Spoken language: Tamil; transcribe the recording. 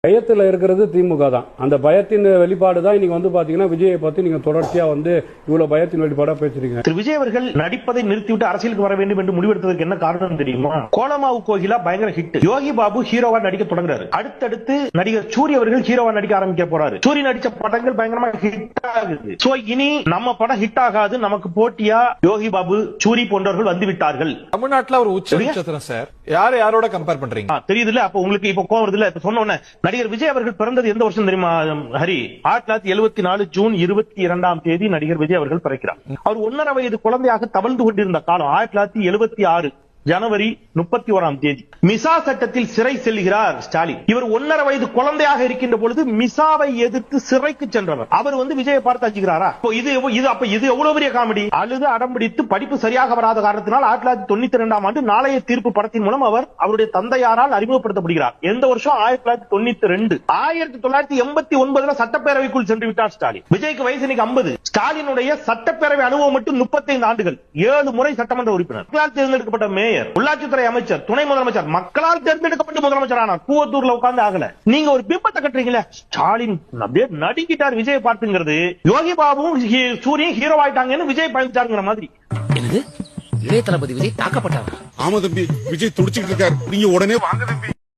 பயத்தில் இருக்கிறது திமுக தான். அந்த பயத்தின் வெளிப்பாடு தான் இன்னைக்கு வந்து பாத்தீங்கன்னா விஜயை பத்தி நீங்க தொடர்ச்சியா வந்து இவ்வளவு பயத்தின் வெளிப்பாடா பேசுறீங்க. திரு விஜய் அவர்கள் நடிப்பதை நிறுத்திவிட்டு அரசியலுக்கு வர வேண்டும் என்று முடிவெடுத்ததற்கு என்ன காரணம் தெரியுமா? கோலமாவு கோகிலா பயங்கர ஹிட். யோகி பாபு ஹீரோவா நடிக்க தொடங்குறாரு. அடுத்தடுத்து நடிகர் சூரிய அவர்கள் ஹீரோவா நடிக்க ஆரம்பிக்க போறாரு. சூரிய நடிச்ச படங்கள் பயங்கரமா ஹிட் ஆகுது. சோ இனி நம்ம படம் ஹிட் ஆகாது, நமக்கு போட்டியா யோகி பாபு சூரி போன்றவர்கள் வந்து விட்டார்கள். தமிழ்நாட்டுல ஒரு உச்ச நட்சத்திரம் சார். யாரோட கம்பேர் பண்றீங்க? தெரியுதுல. அப்ப உங்களுக்கு இப்ப கோவம் வருதுல. இப்ப சொன்ன உடனே நடிகர் விஜய் அவர்கள் பிறந்தது எந்த வருஷம் தெரியுமா ஹரி? 1974 ஜூன் 22ஆம் தேதி நடிகர் விஜய் அவர்கள் பிறக்கிறார். அவர் 1.5 வயது குழந்தையாக தவழ்ந்து கொண்டிருந்த காலம் 1976 ஜனவரி 31ஆம் தேதி. மிசா சட்டத்தில் சிறை செல்கிறார் ஸ்டாலின். இவர் 1.5 வயது குழந்தையாக இருக்கின்ற பொழுது மிசாவை எதிர்த்து சிறைக்கு சென்றவர். அவர் வந்து விஜயை பார்த்து அஞ்சுகிறாரா? இது எவ்வளவு பெரிய காமெடி. அழுது அடம்பிடித்து படிப்பு சரியாக வராத காரணத்தினால் 1992ஆம் ஆண்டு நாளைய தீர்ப்பு படத்தின் மூலம் அவர் அவருடைய தந்தையாரால் அறிமுகப்படுத்தப்படுகிறார். எந்த வருஷம்? 1992. 1989 சட்டப்பேரவைக்குள் சென்று விட்டார் ஸ்டாலின். விஜய்க்கு வயசு இன்னைக்கு 50. ஸ்டாலினுடைய சட்டப்பேரவை அனுபவம் மட்டும் 35 ஆண்டுகள். 7 முறை சட்டமன்ற உறுப்பினர், தேர்ந்தெடுக்கப்பட்ட மேயர், உள்ளாட்சித்துறை அமைச்சர், துணை முதலமைச்சர், மக்களால் தேர்ந்தெடுக்கப்பட்ட முதலமைச்சர் ஆனார். கூவத்தூர்ல உட்கார்ந்து ஆகல. நீங்க ஒரு பிம்பத்தை கட்டுறீங்களே. ஸ்டாலின் அப்படியே நடிக்கிட்டார் விஜய் பார்த்துங்கிறது. யோகி பாபுவும் சூரியன் ஹீரோ ஆயிட்டாங்கன்னு விஜய் பயந்துட்டாருங்கிற மாதிரி. என்னது இளைய தளபதி விஜய் தாக்கப்பட்டாரா? ஆமா தம்பி, விஜய் துடிச்சிட்டு இருக்காரு. நீங்க உடனே வாங்க தம்பி.